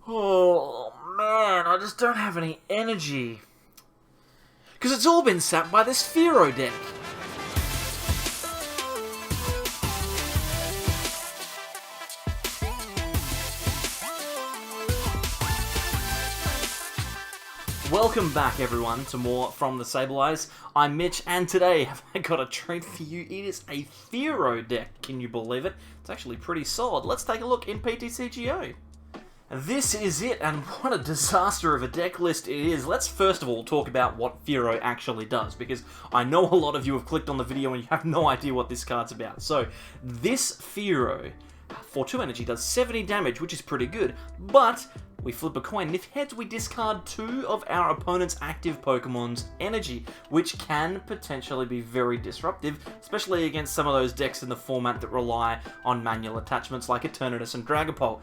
Oh man, I just don't have any energy. Because it's all been sapped by this Fearow deck. Welcome back everyone to more from the Sableyes. I'm Mitch and today have I got a treat for you. It is a Fearow deck, can you believe it? It's actually pretty solid. Let's take a look in PTCGO. This is it, and what a disaster of a deck list it is. Let's first of all talk about what Fearow actually does, because I know a lot of you have clicked on the video and you have no idea what this card's about. So, this Fearow, for 2 energy, does 70 damage, which is pretty good, but we flip a coin, and if heads, we discard 2 of our opponent's active Pokemon's energy, which can potentially be very disruptive, especially against some of those decks in the format that rely on manual attachments like Eternatus and Dragapult.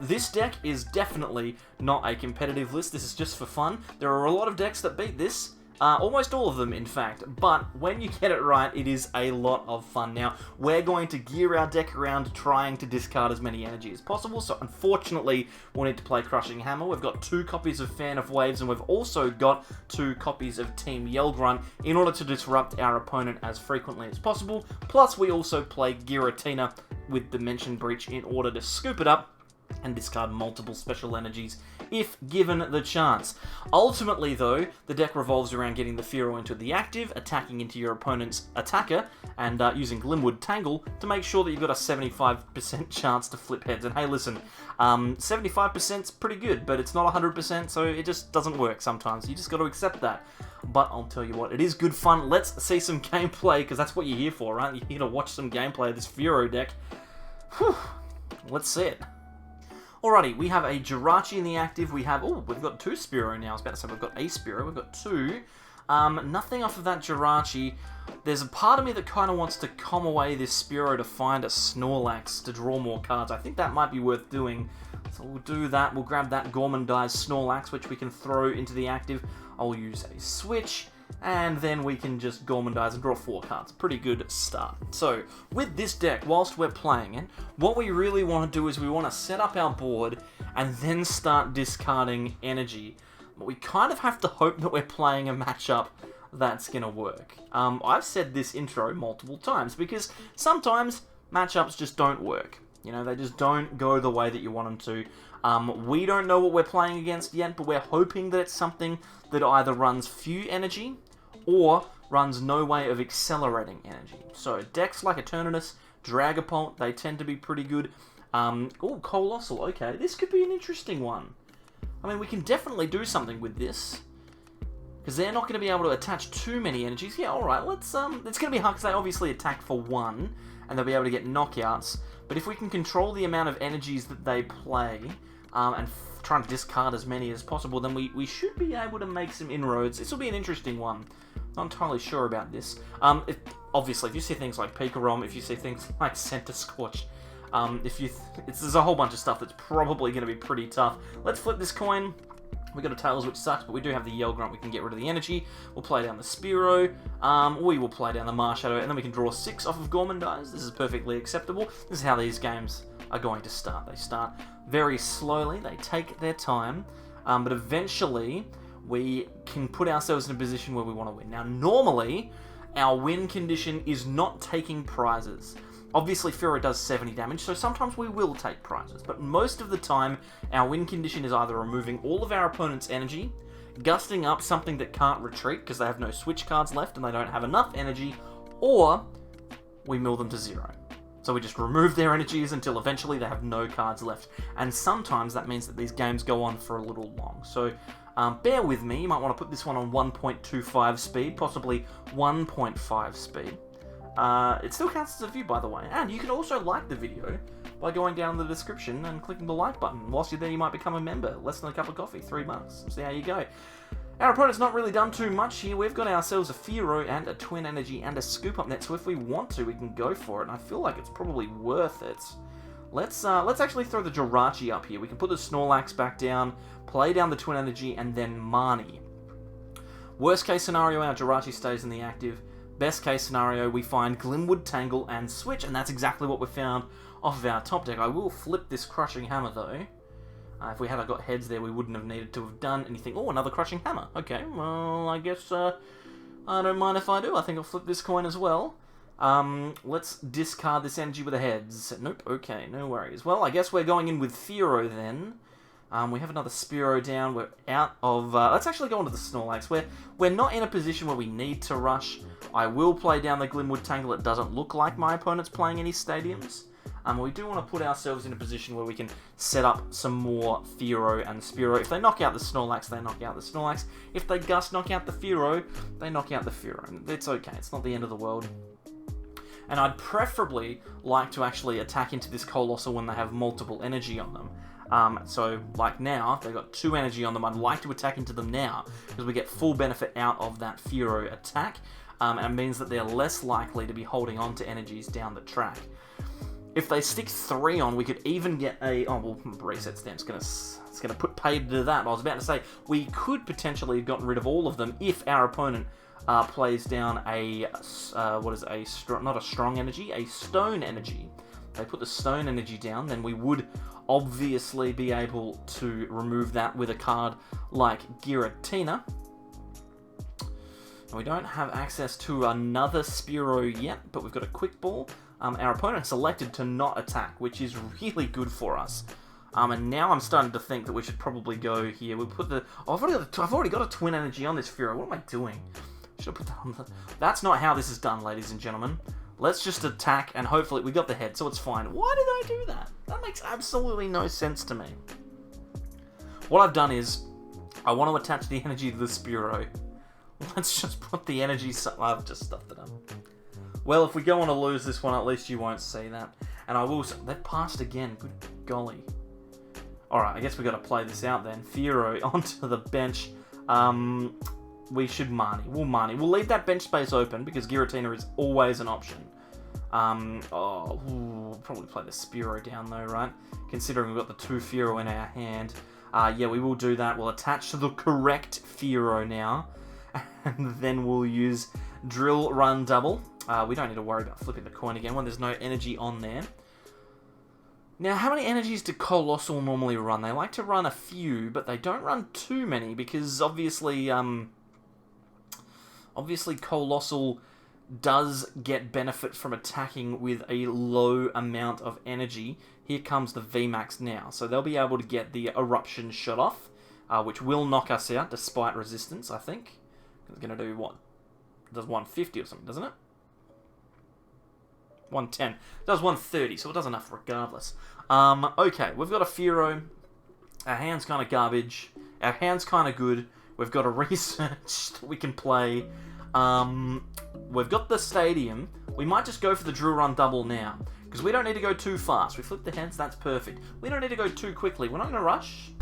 This deck is definitely not a competitive list, this is just for fun. There are a lot of decks that beat this. Almost all of them, in fact, but when you get it right, it is a lot of fun. Now, we're going to gear our deck around trying to discard as many energy as possible, so unfortunately, we'll need to play Crushing Hammer. We've got 2 copies of Fan of Waves, and we've also got 2 copies of Team Grunt in order to disrupt our opponent as frequently as possible. Plus, we also play Giratina with Dimension Breach in order to scoop it up and discard multiple special energies if given the chance. Ultimately though, the deck revolves around getting the Fearow into the active, attacking into your opponent's attacker, and using Glimwood Tangle to make sure that you've got a 75% chance to flip heads. And hey listen, 75% is pretty good, but it's not 100%, so it just doesn't work sometimes. You just got to accept that. But I'll tell you what, it is good fun. Let's see some gameplay, because that's what you're here for, right? You're here to watch some gameplay of this Fearow deck. Whew. Let's see it. Alrighty, we have a Jirachi in the active, we've got 2 Spearow now, I was about to say we've got a Spearow, we've got 2. Nothing off of that Jirachi. There's a part of me that kind of wants to comb away this Spearow to find a Snorlax to draw more cards. I think that might be worth doing, so we'll do that. We'll grab that Gormandized Snorlax, which we can throw into the active. I'll use a switch, and then we can just Gormandize and draw 4 cards. Pretty good start. So, with this deck, whilst we're playing it, what we really want to do is we want to set up our board and then start discarding energy. But we kind of have to hope that we're playing a matchup that's going to work. I've said this intro multiple times, because sometimes matchups just don't work. You know, they just don't go the way that you want them to. We don't know what we're playing against yet, but we're hoping that it's something that either runs few energy or runs no way of accelerating energy. So decks like Eternatus, Dragapult, they tend to be pretty good. Oh, Colossal, okay, this could be an interesting one. I mean, we can definitely do something with this, because they're not going to be able to attach too many energies. Yeah, alright, let's, it's going to be hard, because they obviously attack for 1, and they'll be able to get knockouts. But if we can control the amount of energies that they play, and trying to discard as many as possible, then we should be able to make some inroads. This will be an interesting one. Not entirely sure about this. Obviously, if you see things like Pikarom, if you see things like Center Scorch, there's a whole bunch of stuff that's probably going to be pretty tough. Let's flip this coin. We got a Tails, which sucks, but we do have the Grunt. We can get rid of the energy. We'll play down the Spearow. We will play down the Marshadow, and then we can draw 6 off of Gormandize. This is perfectly acceptable. This is how these games are going to start. They start very slowly. They take their time, but eventually we can put ourselves in a position where we want to win. Now, normally, our win condition is not taking prizes. Obviously, Fearow does 70 damage, so sometimes we will take prizes, but most of the time, our win condition is either removing all of our opponent's energy, gusting up something that can't retreat because they have no switch cards left and they don't have enough energy, or we mill them to 0. So we just remove their energies until eventually they have no cards left. And sometimes that means that these games go on for a little long. So bear with me, you might want to put this one on 1.25 speed, possibly 1.5 speed. It still counts as a view, by the way. And you can also like the video by going down in the description and clicking the like button. Whilst you're there, you might become a member. Less than a cup of coffee, $3. See how you go. Our opponent's not really done too much here. We've got ourselves a Fearow and a Twin Energy and a Scoop Up Net, so if we want to, we can go for it, and I feel like it's probably worth it. Let's actually throw the Jirachi up here. We can put the Snorlax back down, play down the Twin Energy, and then Marnie. Worst case scenario, our Jirachi stays in the active. Best case scenario, we find Glimwood Tangle and Switch, and that's exactly what we found off of our top deck. I will flip this Crushing Hammer, though. If we had got heads there, we wouldn't have needed to have done anything. Oh, another Crushing Hammer. Okay, well, I guess I don't mind if I do. I think I'll flip this coin as well. Let's discard this energy with the heads. Nope, okay, no worries. Well, I guess we're going in with Fearow then. We have another Spearow down. We're out of... let's actually go on to the Snorlax. We're not in a position where we need to rush. I will play down the Glimwood Tangle. It doesn't look like my opponent's playing any stadiums. We do want to put ourselves in a position where we can set up some more Fearow and Spearow. If they knock out the Snorlax, they knock out the Snorlax. If they just knock out the Fearow, they knock out the Fearow. It's okay. It's not the end of the world. And I'd preferably like to actually attack into this Colossal when they have multiple energy on them. So, like now, they've got 2 energy on them. I'd like to attack into them now, because we get full benefit out of that Fearow attack, and it means that they're less likely to be holding on to energies down the track. If they stick 3 on, we could even get a... Oh, well, reset stamp's it's gonna put paid to that. I was about to say, we could potentially have gotten rid of all of them if our opponent plays down a... not a strong energy, a stone energy. They put the stone energy down, then we would obviously be able to remove that with a card like Giratina. And we don't have access to another Spearow yet, but we've got a Quick Ball. Our opponent selected to not attack, which is really good for us. And now I'm starting to think that we should probably go here. We put the... Oh, I've already got a Twin Energy on this Fearow. What am I doing? Should I put that on the... That's not how this is done, ladies and gentlemen. Let's just attack, and hopefully... We got the head, so it's fine. Why did I do that? That makes absolutely no sense to me. What I've done is... I want to attach the energy to the Spearow. Let's just put the energy... I've just stuffed it up. Well, if we go on to lose this one, at least you won't see that. And I will... They've passed again. Good golly. Alright, I guess we've got to play this out then. Fearow onto the bench. We should Marnie. We'll Marnie. We'll leave that bench space open because Giratina is always an option. We'll probably play the Spearow down though, right? Considering we've got the 2 Fearow in our hand. Yeah, we will do that. We'll attach to the correct Fearow now. And then we'll use Drill, Run, Double. We don't need to worry about flipping the coin again when there's no energy on there. Now, how many energies do Colossal normally run? They like to run a few, but they don't run too many because obviously Colossal does get benefit from attacking with a low amount of energy. Here comes the VMAX now. So they'll be able to get the Eruption shot off, which will knock us out despite resistance, I think. It's going to do what? It does 150 or something, doesn't it? 110. It does 130, so it does enough regardless. Okay, we've got a Fearow. Our hand's kind of garbage. Our hand's kind of good. We've got a research that we can play. We've got the stadium. We might just go for the Drill Run Double now, because we don't need to go too fast. We flip the heads, that's perfect. We don't need to go too quickly. We're not going to rush.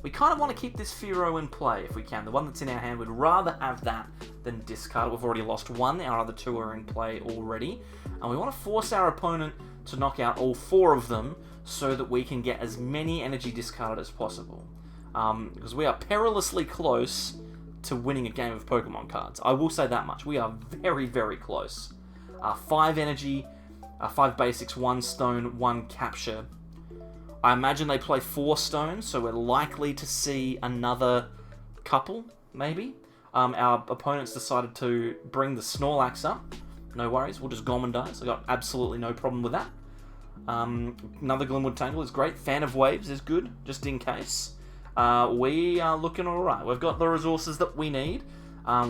We kind of want to keep this Fearow in play if we can. The one that's in our hand, we'd rather have that than discard it. We've already lost 1. Our other 2 are in play already. And we want to force our opponent to knock out all 4 of them so that we can get as many energy discarded as possible. Because we are perilously close to winning a game of Pokemon cards. I will say that much. We are very, very close. 5 energy, 5 basics, 1 stone, 1 capture. I imagine they play 4 stones, so we're likely to see another couple, maybe. Our opponents decided to bring the Snorlax up. No worries, we'll just Gomendize. I got absolutely no problem with that. Another Glimwood Tangle is great. Fan of Waves is good, just in case. We are looking alright. We've got the resources that we need.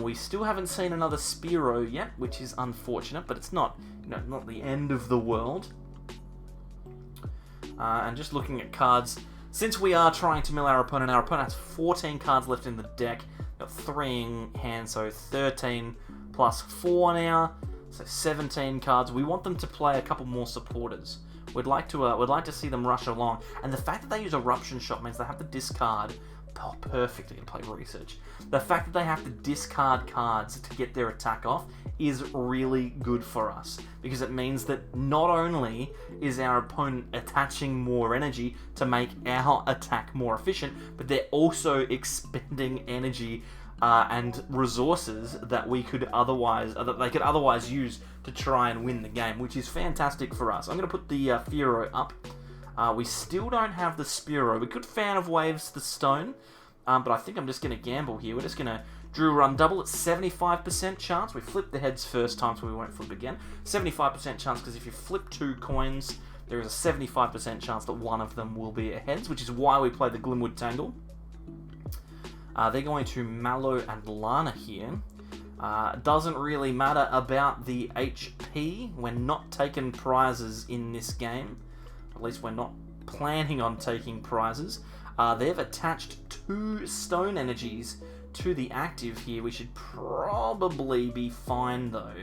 We still haven't seen another Spearow yet, which is unfortunate, but it's not, not the end of the world. And just looking at cards, since we are trying to mill our opponent has 14 cards left in the deck. Got 3 in hand, so 13 plus 4 now, so 17 cards. We want them to play a couple more supporters. We'd like to see them rush along, and the fact that they use Eruption Shot means they have to discard. Oh, perfectly can play Research. The fact that they have to discard cards to get their attack off is really good for us, because it means that not only is our opponent attaching more energy to make our attack more efficient, but they're also expending energy and resources that they could otherwise use to try and win the game, which is fantastic for us. I'm going to put the Fearow up. We still don't have the Spearow. We could Fan of Waves the Stone, but I think I'm just going to gamble here. We're just going to Drill Run Double at 75% chance. We flipped the heads first time, so we won't flip again. 75% chance, because if you flip 2 coins, there is a 75% chance that one of them will be a heads, which is why we play the Glimwood Tangle. They're going to Mallow and Lana here. Doesn't really matter about the HP. We're not taking prizes in this game. At least we're not planning on taking prizes. They've attached 2 stone energies to the active here. We should probably be fine though.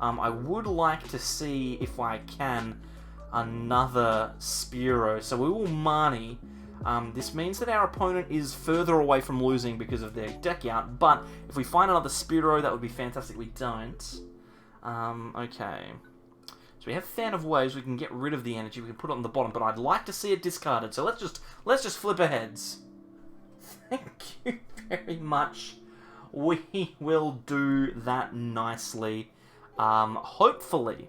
I would like to see, if I can, another Spearow. So we will Marnie. This means that our opponent is further away from losing because of their deck out, but if we find another Spearow, that would be fantastic. We don't. Okay. So we have Fan of Waves, we can get rid of the energy, we can put it on the bottom, but I'd like to see it discarded, so let's just flip our heads. Thank you very much. We will do that nicely. Hopefully,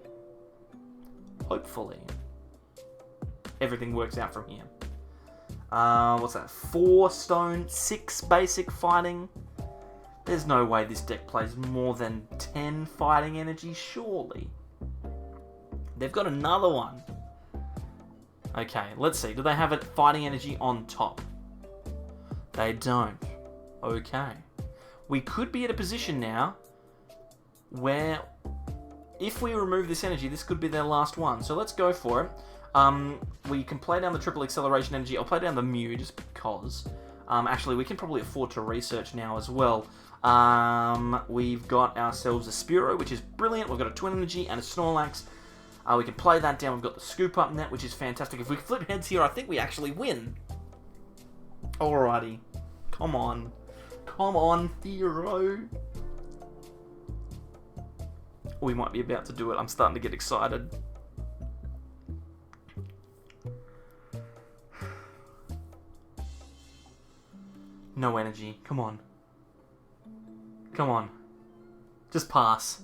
everything works out from here. What's that? 4 stone, 6 basic fighting. There's no way this deck plays more than 10 fighting energy, surely. They've got another one. Okay, let's see. Do they have it fighting energy on top? They don't. Okay. We could be at a position now where if we remove this energy, this could be their last one. So let's go for it. We can play down the triple acceleration energy. I'll play down the Mew just because. Actually, we can probably afford to research now as well. We've got ourselves a Spearow, which is brilliant. We've got a Twin Energy and a Snorlax. We can play that down. We've got the Scoop Up Net, which is fantastic. If we flip heads here, I think we actually win. Alrighty. Come on. Come on, Fearow. We might be about to do it. I'm starting to get excited. No energy. Come on. Come on. Just pass.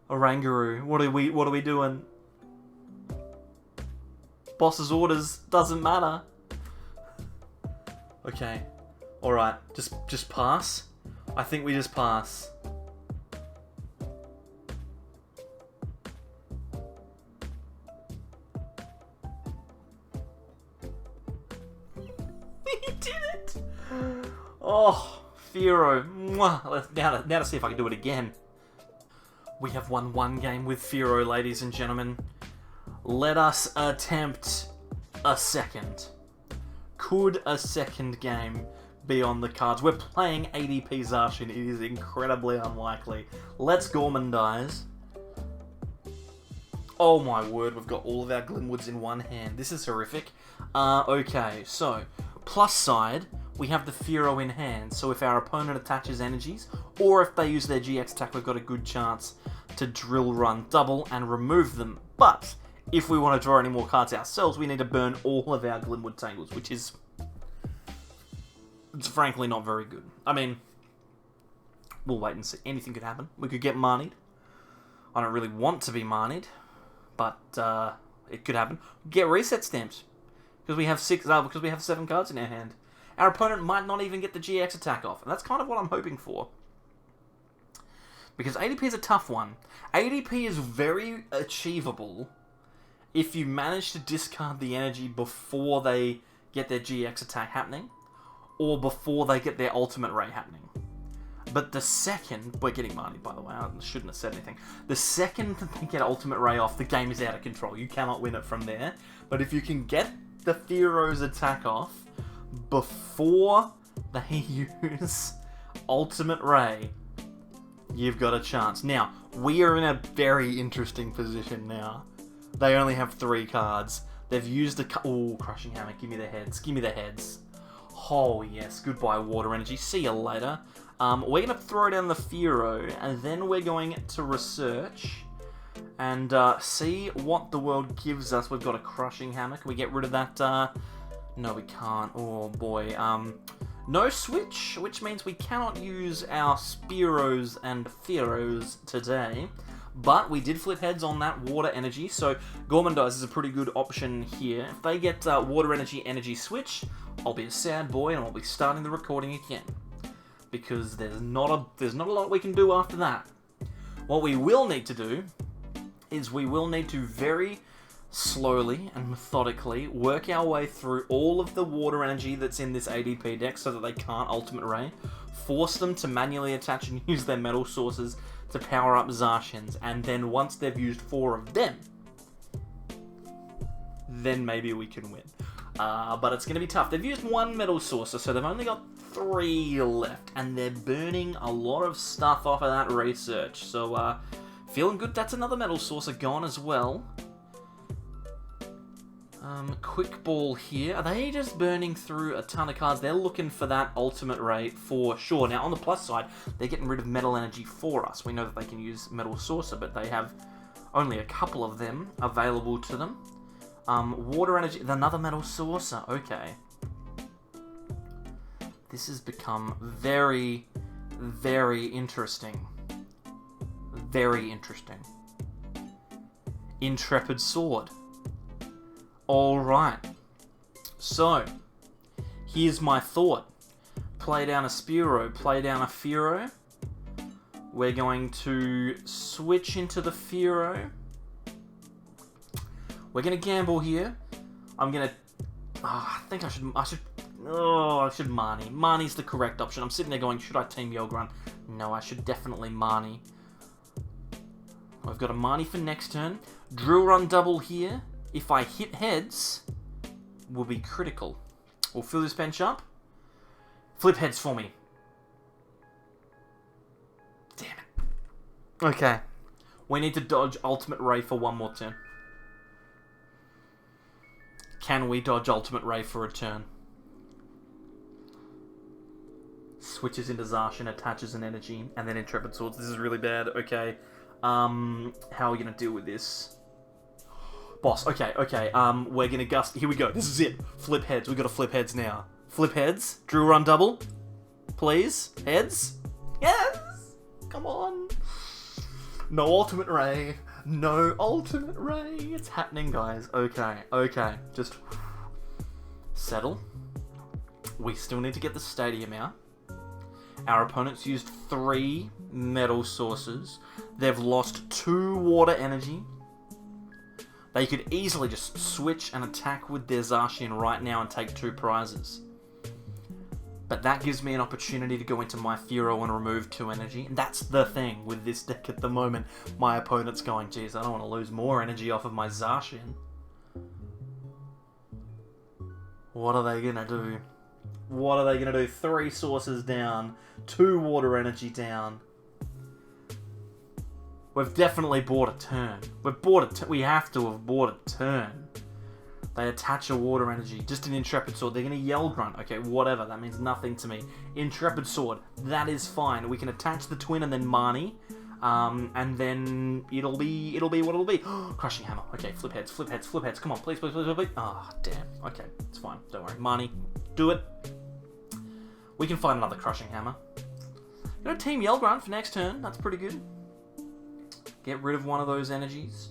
Oranguru. What are we doing? Boss's orders. Doesn't matter. Okay. Alright. Just pass. I think we just pass. We did it! Oh, Fearow. Now to see if I can do it again. We have won 1 game with Fearow, ladies and gentlemen. Let us attempt a second. Could a second game be on the cards? We're playing ADP Zacian. It is incredibly unlikely. Let's Gormandize. Oh my word, we've got all of our Glimwoods in one hand. This is horrific. Okay, so, plus side, we have the Fearow in hand. So if our opponent attaches energies, or if they use their GX attack, we've got a good chance to drill run double and remove them. But if we want to draw any more cards ourselves, we need to burn all of our Glimwood Tangles, which is, it's frankly not very good. I mean, we'll wait and see. Anything could happen. We could get Marnied. I don't really want to be Marnied, but it could happen. Get reset stamps because we have 7 cards in our hand. Our opponent might not even get the GX attack off, and that's kind of what I'm hoping for. Because ADP is a tough one. ADP is very achievable if you manage to discard the energy before they get their GX attack happening, or before they get their ultimate ray happening. But the second, we're getting Marnie, by the way, I shouldn't have said anything. The second that they get ultimate ray off, the game is out of control. You cannot win it from there. But if you can get the Fearow's attack off before they use ultimate ray, you've got a chance. Now, we are in a very interesting position now. They only have 3 cards. They've used a... Oh, Crushing Hammer. Give me the heads. Give me the heads. Oh, yes. Goodbye, Water Energy. See you later. We're going to throw down the Fearow, and then we're going to research and see what the world gives us. We've got a Crushing Hammer. Can we get rid of that? No, we can't. Oh, boy. No switch, which means we cannot use our Spearows and Fearows today. But we did flip heads on that water energy, so Gourmandise is a pretty good option here. If they get water energy switch, I'll be a sad boy and I'll be starting the recording again. Because there's not a lot we can do after that. What we will need to do is we will need to very slowly and methodically work our way through all of the water energy that's in this ADP deck so that they can't Ultimate Ray, force them to manually attach and use their metal sources to power up Zacians, and then once they've used 4 of them, then maybe we can win. But it's going to be tough. They've used 1 metal sourcer, so they've only got 3 left, and they're burning a lot of stuff off of that research. So, feeling good. That's another metal sourcer gone as well. Quick ball here. Are they just burning through a ton of cards? They're looking for that Ultimate Ray for sure. Now, on the plus side, they're getting rid of metal energy for us. We know that they can use metal sourcer, but they have only a couple of them available to them. Water energy, another metal saucer, okay. This has become very, very interesting. Very interesting. Intrepid Sword. Alright. So, here's my thought. Play down a Spearow, play down a Fearow. We're going to switch into the Fearow. We're going to gamble here. I'm going to... I think I should Marnie. Marnie's the correct option. I'm sitting there going, should I team Grunt? No, I should definitely Marnie. I've got a Marnie for next turn. Drill Run double here. If I hit heads, will be critical. We'll fill this bench up. Flip heads for me. Damn it. Okay. We need to dodge Ultimate Ray for 1 more turn. Can we dodge Ultimate Ray for a turn? Switches into Zacian, attaches an energy, and then Intrepid Swords. This is really bad. Okay. How are we going to deal with this? Boss, okay. We're going to gust. Here we go. This is it. Flip heads. We've got to flip heads now. Flip heads. Drill run double. Please. Heads. Yes! Come on. No Ultimate Ray. No Ultimate Ray. It's happening, guys. Okay. Just settle. We still need to get the stadium out. Our opponents used 3 metal sources. They've lost 2 water energy. They could easily just switch and attack with their Zacian right now and take 2 prizes. But that gives me an opportunity to go into my Fearow and remove 2 energy. And that's the thing with this deck at the moment. My opponent's going, geez, I don't want to lose more energy off of my Zacian. What are they going to do? What are they going to do? 3 sources down. 2 water energy down. We've definitely bought a turn. We have to have bought a turn. They attach a water energy. Just an Intrepid Sword. They're going to yell Grunt. Okay, whatever. That means nothing to me. Intrepid Sword. That is fine. We can attach the twin and then Marnie. And then it'll be what it'll be. Crushing Hammer. Okay, flip heads. Come on, please. Ah, damn. Okay, it's fine. Don't worry. Marnie, do it. We can find another Crushing Hammer. Gonna team Yell Grunt for next turn. That's pretty good. Get rid of one of those energies.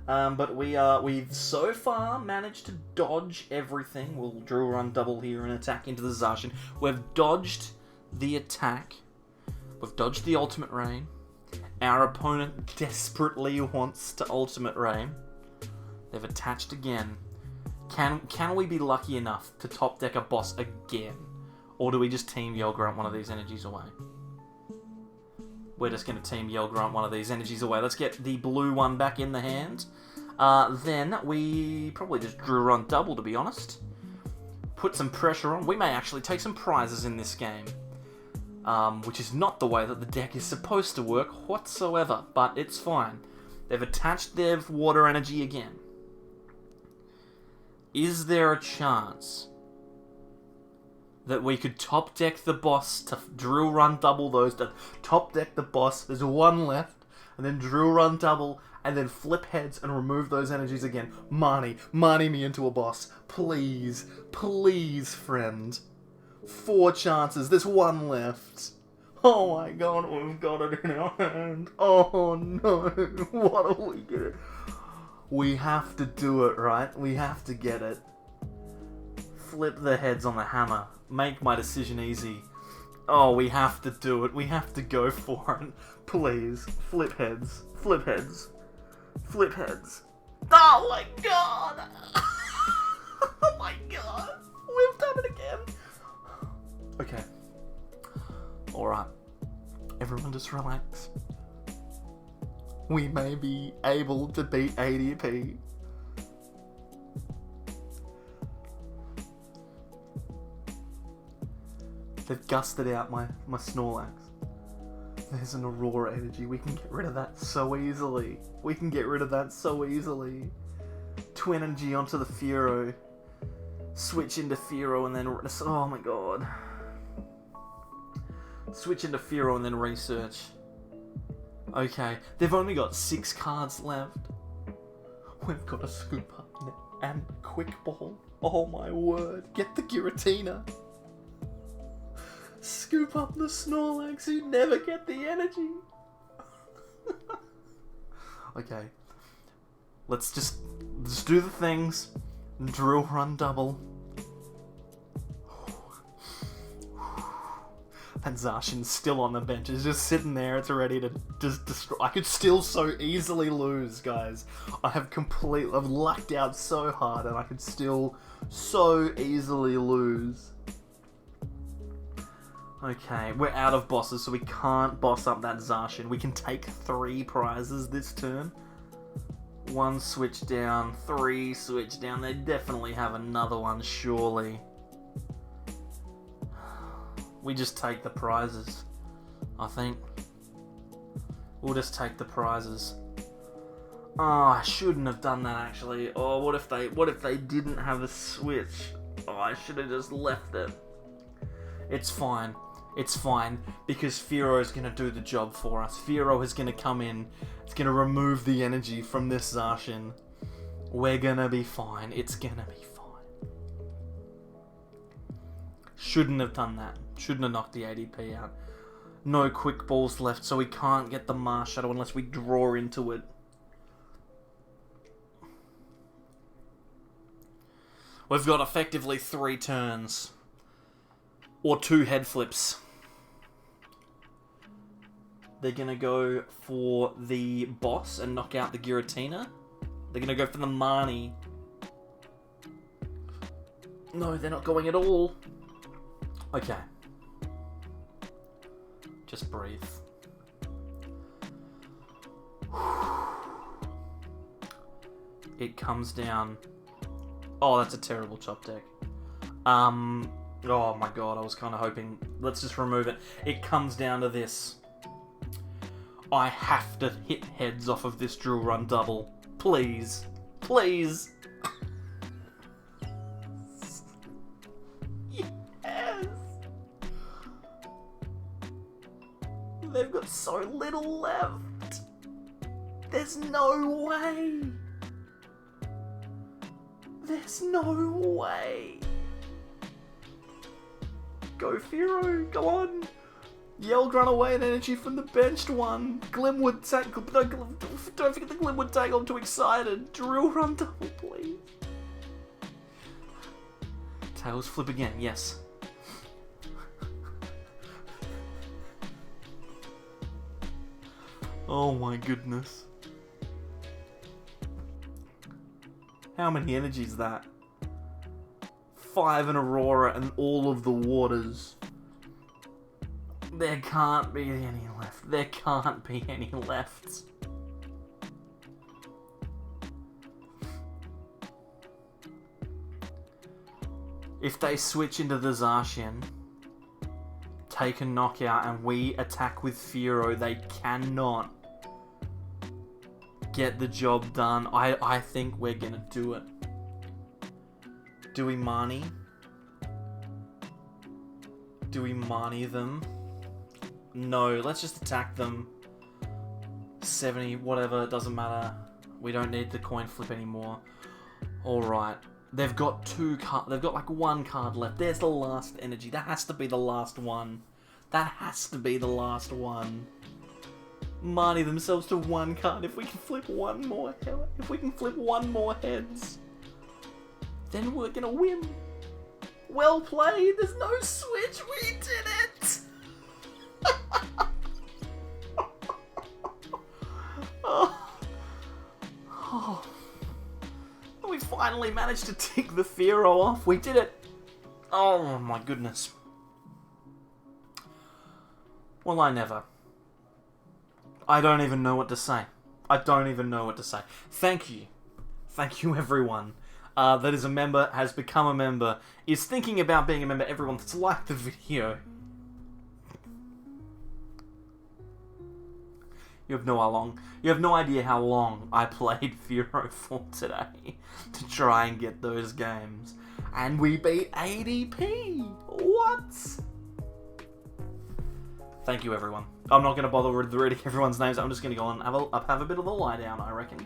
But we've so far managed to dodge everything. We'll drill run double here and attack into the Zacian. We've dodged the attack. We've dodged the Ultimate Ray. Our opponent desperately wants to Ultimate Ray. They've attached again. Can we be lucky enough to top deck a boss again? Or do we just team Yell Grunt one of these energies away? We're just going to team Yell Grunt one of these energies away. Let's get the blue one back in the hand. Then we probably just drill run double, to be honest. Put some pressure on. We may actually take some prizes in this game. Which is not the way that the deck is supposed to work whatsoever. But it's fine. They've attached their water energy again. Is there a chance that we could top deck the boss to drill run double those, to top deck the boss, there's 1 left, and then drill run double, and then flip heads and remove those energies again. Marnie me into a boss. Please, friend. 4 chances, there's 1 left. Oh my god, we've got it in our hand. Oh no, what are we gonna... We have to do it, right? We have to get it. Flip the heads on the hammer. Make my decision easy. Oh, we have to do it. We have to go for it. Please. Flip heads. Flip heads. Flip heads. Oh my god! Oh my god! We've done it again! Okay. Alright. Everyone just relax. We may be able to beat ADP. They've gusted out my Snorlax. There's an Aurora energy. We can get rid of that so easily. We can get rid of that so easily. Twin energy onto the Fearow. Switch into Fearow and then... Oh my god. Switch into Fearow and then research. Okay. They've only got 6 cards left. We've got a Scoop Up Net and Quick Ball. Oh my word. Get the Giratina. Scoop up the Snorlax who never get the energy. Okay. Let's just do the things. Drill, run, double. That Zacian's still on the bench. It's just sitting there. It's ready to just destroy. I could still so easily lose, guys. I've lucked out so hard and I could still so easily lose. Okay, we're out of bosses, so we can't boss up that Zacian. We can take 3 prizes this turn. 1 switch down, 3 switch down. They definitely have another one, surely. We just take the prizes, I think. We'll just take the prizes. Oh, I shouldn't have done that, actually. Oh, what if they didn't have a switch? Oh, I should have just left it. It's fine. It's fine, because Fearow is going to do the job for us. Fearow is going to come in. It's going to remove the energy from this Zacian. We're going to be fine. It's going to be fine. Shouldn't have done that. Shouldn't have knocked the ADP out. No quick balls left, so we can't get the Marshadow unless we draw into it. We've got effectively 3 turns. Or 2 head flips. They're going to go for the boss and knock out the Giratina. They're going to go for the Marnie. No, they're not going at all. Okay. Just breathe. It comes down. Oh, that's a terrible chop deck. Oh my god, I was kind of hoping... Let's just remove it. It comes down to this. I have to hit heads off of this drill run double. Please. Please. Yes. They've got so little left. There's no way. There's no way. Go Fearow, go on! Yell Grunt away an energy from the benched one! Glimwood Tangle, don't forget the Glimwood Tangle, I'm too excited! Drill run double, please! Tails flip again, yes. Oh my goodness. How many energies is that? 5 in Aurora and all of the waters. There can't be any left. There can't be any left. If they switch into the Zacian, take a knockout, and we attack with Fearow, they cannot get the job done. I think we're gonna do it. Do we Marnie? Do we Marnie them? No, let's just attack them. 70, whatever, it doesn't matter. We don't need the coin flip anymore. Alright. They've got 2 cards. They've got like 1 card left. There's the last energy. That has to be the last one. That has to be the last one. Marnie themselves to 1 card. If we can flip one more heads, then we're gonna win. Well played. There's no switch. We did it. Oh. We finally managed to tick the Fearow off. We did it. Oh my goodness. Well, I don't even know what to say. I don't even know what to say. Thank you. Thank you, everyone that is a member, has become a member, is thinking about being a member, everyone that's liked the video. You have no idea how long I played Fearow for today to try and get those games. And we beat ADP! What? Thank you, everyone. I'm not going to bother with reading everyone's names. I'm just going to go on and have a bit of a lie down, I reckon.